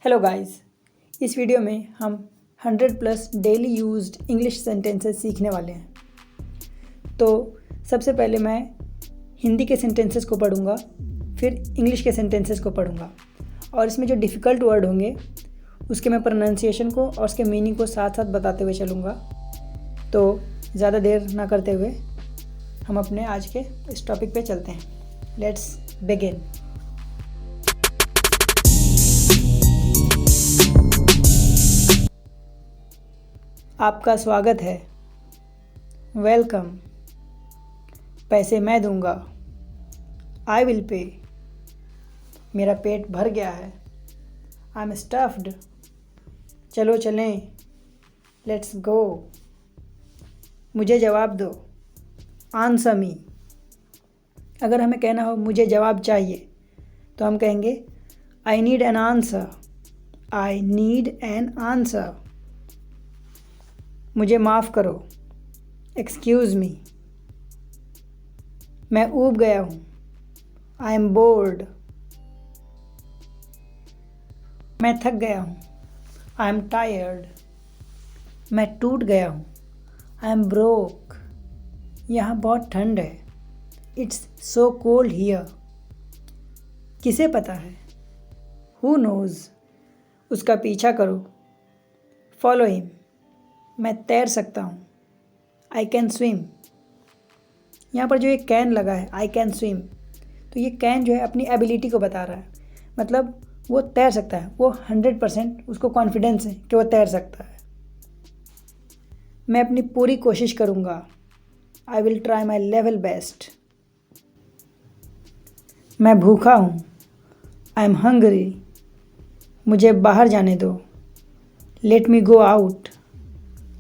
Hello guys, इस video में हम 100 plus daily used English sentences सीखने वाले हैं। तो सबसे पहले मैं हिंदी के सेंटेंसेस को पढ़ूंगा, फिर इंग्लिश के सेंटेंसेस को पढ़ूंगा और इसमें जो डिफ़िकल्ट वर्ड होंगे उसके मैं प्रोनाउंसिएशन को और उसके मीनिंग को साथ साथ बताते हुए चलूँगा। तो ज़्यादा देर ना करते हुए हम अपने आज के इस टॉपिक पे चलते हैं। Let's begin. आपका स्वागत है, वेलकम। पैसे मैं दूंगा, आई विल पे। मेरा पेट भर गया है, आई एम स्टफ्ड। चलो चलें, लेट्स गो। मुझे जवाब दो, आंसर मी। अगर हमें कहना हो मुझे जवाब चाहिए तो हम कहेंगे I need an answer, I need an answer. मुझे माफ़ करो, एक्सक्यूज़ मी। मैं ऊब गया हूँ, आई एम बोर्ड। मैं थक गया हूँ, आई एम टायर्ड। मैं टूट गया हूँ, आई एम ब्रोक। यहाँ बहुत ठंड है, इट्स सो कोल्ड हियर। किसे पता है, हु नोज़। उसका पीछा करो, फॉलो हिम। मैं तैर सकता हूँ, आई कैन स्विम। यहाँ पर जो ये कैन लगा है, आई कैन स्विम, तो ये कैन जो है अपनी एबिलिटी को बता रहा है। मतलब वो तैर सकता है, वो 100% उसको कॉन्फिडेंस है कि वो तैर सकता है। मैं अपनी पूरी कोशिश करूँगा, I will try my level best. मैं भूखा हूँ, आई एम हंग्री। मुझे बाहर जाने दो, लेट मी गो आउट।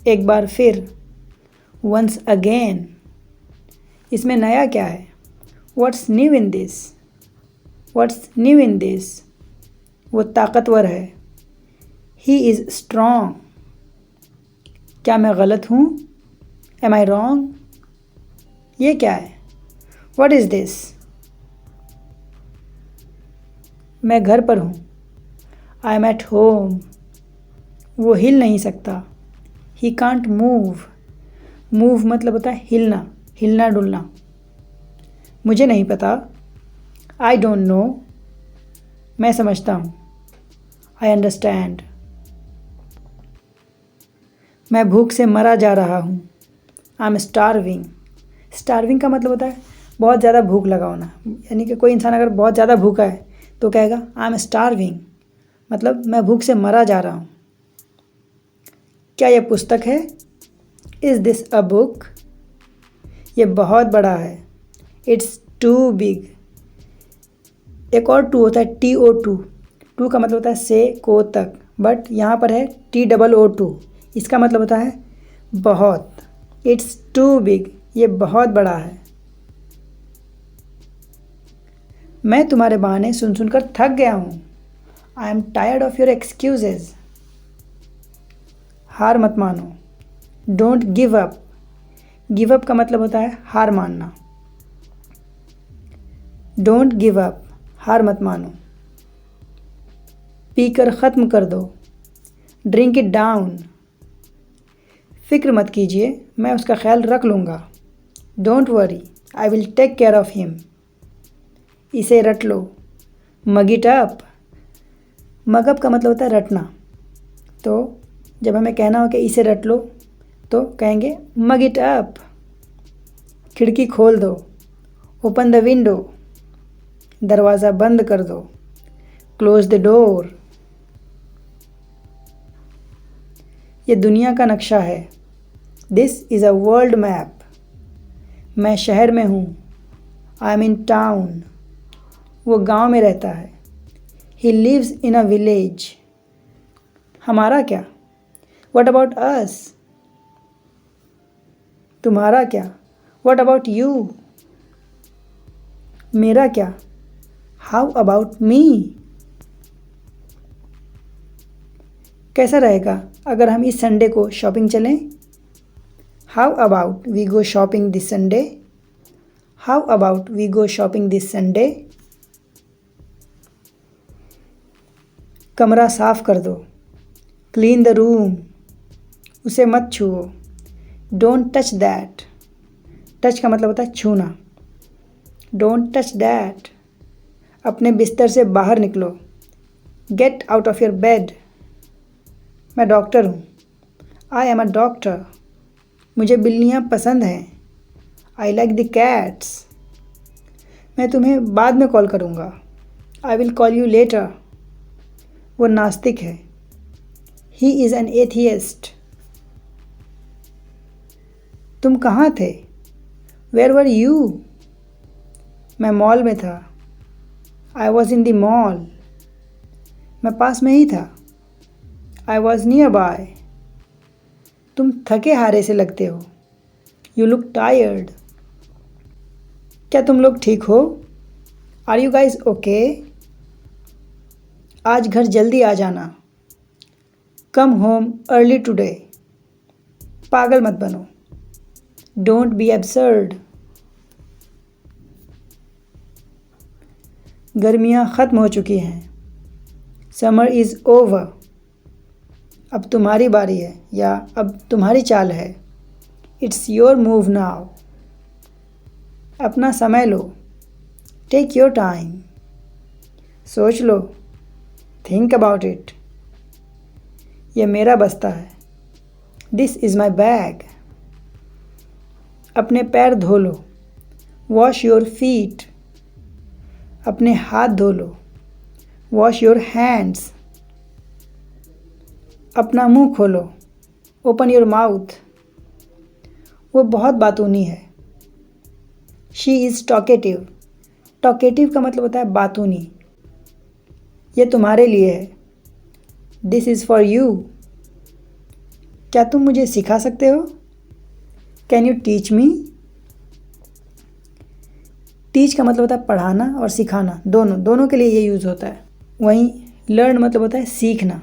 एक बार फिर, वंस अगेन। इसमें नया क्या है, what's new in this, what's new in this. वो ताकतवर है, ही इज़ स्ट्रॉन्ग। क्या मैं गलत हूँ, एम आई रॉन्ग। ये क्या है, व्हाट इज़ दिस। मैं घर पर हूँ, आई एम एट होम। वो हिल नहीं सकता, ही कांट मूव। मूव मतलब होता है हिलना, हिलना डुलना। मुझे नहीं पता, आई डोंट नो। मैं समझता हूँ, आई अंडरस्टैंड। मैं भूख से मरा जा रहा हूँ, आई एम स्टारविंग। स्टारविंग का मतलब होता है बहुत ज़्यादा भूख लगा होना। यानी कि कोई इंसान अगर बहुत ज़्यादा भूखा है तो कहेगा आई एम स्टारविंग, मतलब मैं भूख से मरा जा रहा हूँ। क्या यह पुस्तक है, इज़ दिस अ बुक। ये बहुत बड़ा है, इट्स टू बिग। एक और टू होता है, TO2। टू का मतलब होता है से को तक, बट यहाँ पर है TOO2। इसका मतलब होता है बहुत। इट्स टू बिग, ये बहुत बड़ा है। मैं तुम्हारे बहाने सुन सुनकर थक गया हूँ, I am tired of your excuses. हार मत मानो, don't give up. Give up का मतलब होता है हार मानना। डोंट गिव अप, हार मत मानो। पीकर ख़त्म कर दो, ड्रिंक इट डाउन। फिक्र मत कीजिए, मैं उसका ख्याल रख लूँगा। Don't worry, I will take care of him. इसे रट लो, mug it up. Mug up का मतलब होता है रटना। तो जब हमें कहना हो कि इसे रट लो तो कहेंगे मग इट अप। खिड़की खोल दो, ओपन द विंडो। दरवाज़ा बंद कर दो, क्लोज द डोर। ये दुनिया का नक्शा है, this is a world map. मैं शहर में हूँ, आई एम इन टाउन। वो गांव में रहता है, he lives in a village. हमारा क्या, व्हाट अबाउट अस। तुम्हारा क्या, व्हाट अबाउट यू। मेरा क्या, हाउ अबाउट मी। कैसा रहेगा अगर हम इस संडे को शॉपिंग चलें। How about we go shopping this Sunday. How about we go shopping this Sunday. कमरा साफ कर दो। Clean the room. उसे मत छुओ। Don't touch that. टच का मतलब होता है छूना। Don't touch that. अपने बिस्तर से बाहर निकलो। Get out of your bed. मैं डॉक्टर हूँ। I am a doctor. मुझे बिल्लियाँ पसंद हैं। I like the cats. मैं तुम्हें बाद में कॉल करूँगा। I will call you later. वो नास्तिक है। He is an atheist. तुम कहाँ थे? Where were you? मैं मॉल में था। I was in the mall. मैं पास में ही था। I was nearby. तुम थके हारे से लगते हो। You look tired. क्या तुम लोग ठीक हो? Are you guys okay? आज घर जल्दी आ जाना। Come home early today. पागल मत बनो। Don't be absurd. गर्मियाँ ख़त्म हो चुकी हैं। Summer is over. अब तुम्हारी बारी है या अब तुम्हारी चाल है। It's your move now. अपना समय लो। Take your time. सोच लो। Think about it. यह मेरा बस्ता है। This is my bag. अपने पैर धो लो। Wash your feet. अपने हाथ धो लो। Wash your hands. अपना मुंह खोलो। Open your mouth. वो बहुत बातूनी है। She is talkative. टॉकेटिव का मतलब होता है बातूनी। ये तुम्हारे लिए है। This is for you. क्या तुम मुझे सिखा सकते हो? Can you teach me? Teach का मतलब होता है पढ़ाना और सिखाना, दोनों के लिए ये यूज़ होता है। वहीं लर्न मतलब होता है सीखना।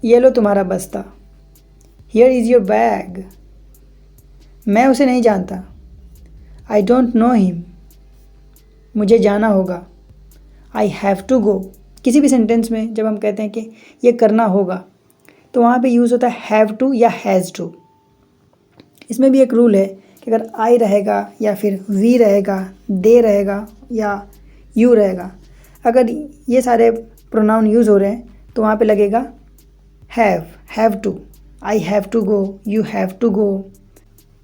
ये लो तुम्हारा बस्ता। Here is your bag. मैं उसे नहीं जानता। I don't know him. मुझे जाना होगा। I have to go. किसी भी सेंटेंस में जब हम कहते हैं कि ये करना होगा तो वहाँ पे यूज़ होता है हैव टू या हैज़ टू। इसमें भी एक रूल है कि अगर आई रहेगा या फिर वी रहेगा, दे रहेगा या यू रहेगा, अगर ये सारे प्रोनाउन यूज़ हो रहे हैं तो वहाँ पे लगेगा have to. I have to go, you have to go,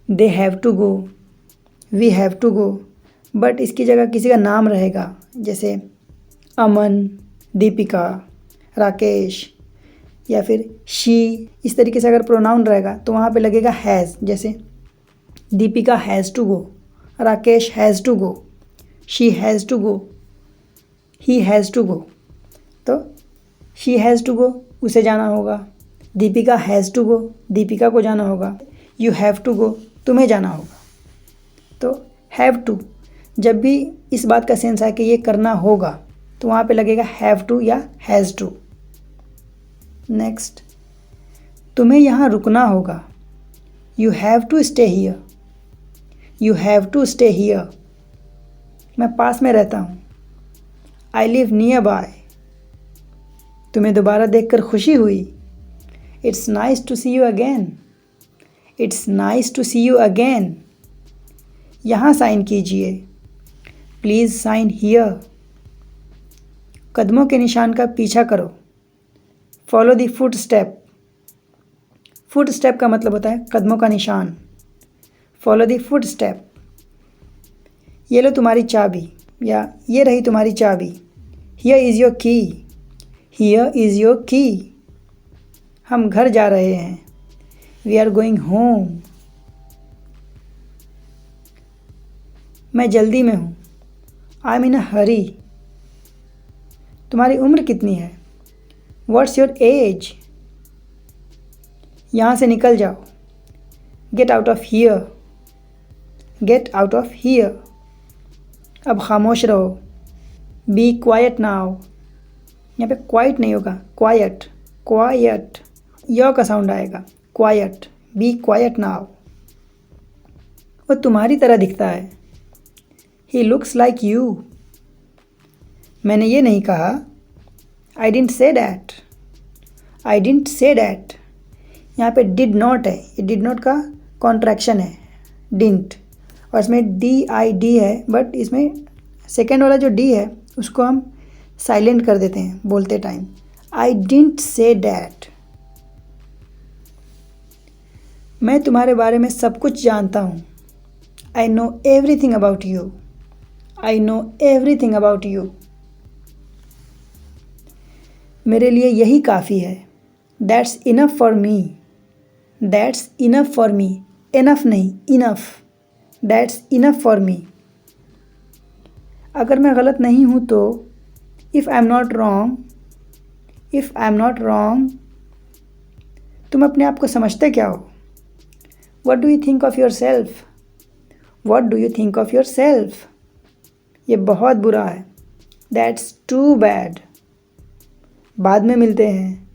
they have to go, we have to go. But इसकी जगह किसी का नाम रहेगा, जैसे अमन, दीपिका, राकेश या फिर शी। इस तरीके से अगर प्रोनाउन रहेगा तो वहाँ पे लगेगा हैज़। जैसे Deepika has to go, Rakesh has to go, she has to go, he has to go. तो शी हैज़ टू गो, उसे जाना होगा। Deepika has to go, Deepika को जाना होगा। यू हैव टू गो, तुम्हें जाना होगा। तो हैव टू जब भी इस बात का सेंस है कि ये करना होगा तो वहाँ पे लगेगा हैव टू या हैज़ टू। नेक्स्ट, तुम्हें यहाँ रुकना होगा। You have to stay here. You have to stay here. मैं पास में रहता हूँ। I live nearby. तुम्हें दोबारा देखकर खुशी हुई। It's nice to see you again. It's nice to see you again. यहाँ साइन कीजिए। Please sign here. कदमों के निशान का पीछा करो। Follow the footstep. Footstep का मतलब होता है कदमों का निशान। Follow the footstep. ये लो तुम्हारी चाबी या ये रही तुम्हारी चाबी। Here is your key. Here is your key. हम घर जा रहे हैं। We are going home. मैं जल्दी में हूँ। I am in a hurry. तुम्हारी उम्र कितनी है? What's your age? यहाँ से निकल जाओ। Get out of here. Get out of here. अब खामोश रहो। Be quiet now. यहाँ पे क्वाइट नहीं होगा, क्वाइट। क्वाइट य का साउंड आएगा। क्वाइट। Be quiet now. वो तुम्हारी तरह दिखता है। He looks like you. मैंने ये नहीं कहा। I didn't say that, I didn't say that. यहाँ पे डिड नॉट है, ये डिड नॉट का कॉन्ट्रैक्शन है, डिडंट, और इसमें DID है, बट इसमें सेकेंड वाला जो डी है उसको हम साइलेंट कर देते हैं बोलते time. I didn't say that. मैं तुम्हारे बारे में सब कुछ जानता हूँ। I know everything about you, I know everything about you. मेरे लिए यही काफ़ी है। That's enough for me, that's enough for me, enough नहीं enough, that's enough for me. अगर मैं गलत नहीं हूँ तो, if I am not wrong, if I am not wrong. तुम अपने आप को समझते क्या हो? What do you think of yourself, what do you think of yourself. ये बहुत बुरा है। That's too bad. बाद में मिलते हैं,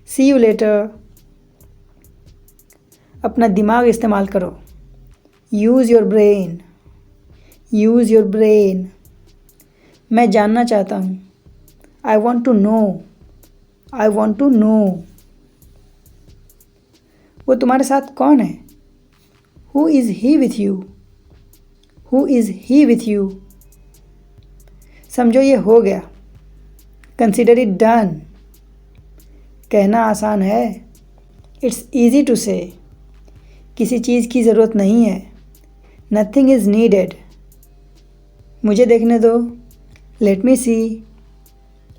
सी यू लेटर। अपना दिमाग इस्तेमाल करो, use your brain, use your brain. मैं जानना चाहता हूँ, I want to know, I want to know. वो तुम्हारे साथ कौन है? Who is he with you, who is he with you. समझो ये हो गया, कंसिडर इट डन। कहना आसान है, इट्स ईजी टू से। किसी चीज़ की ज़रूरत नहीं है, नथिंग इज़ नीडेड। मुझे देखने दो, लेट मी सी।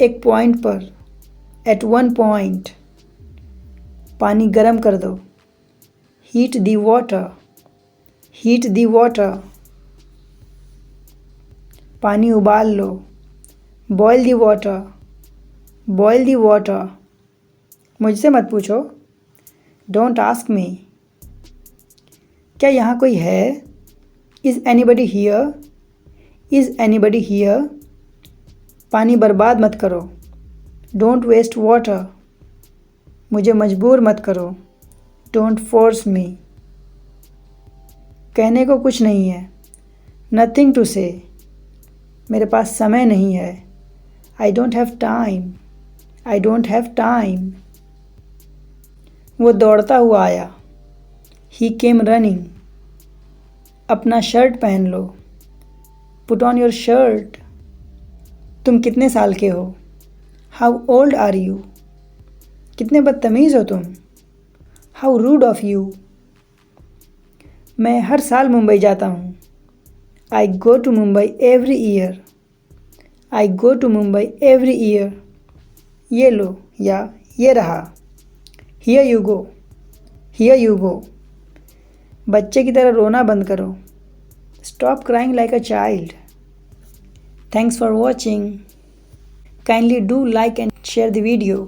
एक पॉइंट पर, एट वन पॉइंट। पानी गर्म कर दो, heat the water, heat the water. पानी उबाल लो, boil the water, boil the water. मुझसे मत पूछो, डोंट आस्क मी। क्या यहाँ कोई है? Is anybody here, is anybody here. पानी बर्बाद मत करो, डोंट वेस्ट वाटर। मुझे मजबूर मत करो, डोंट फोर्स मी। कहने को कुछ नहीं है, नथिंग टू से। मेरे पास समय नहीं है, I don't have time, I don't have time. वो दौड़ता हुआ आया, ही केम रनिंग। अपना शर्ट पहन लो, पुट ऑन योर शर्ट। तुम कितने साल के हो? How old are you. कितने बदतमीज़ हो तुम? How rude of you. मैं हर साल मुंबई जाता हूँ, I go to Mumbai every year, I go to Mumbai every year. ये लो या ये रहा, here you go, here you go. बच्चे की तरह रोना बंद करो, stop crying like a child. Thanks for watching. Kindly do like and share the video.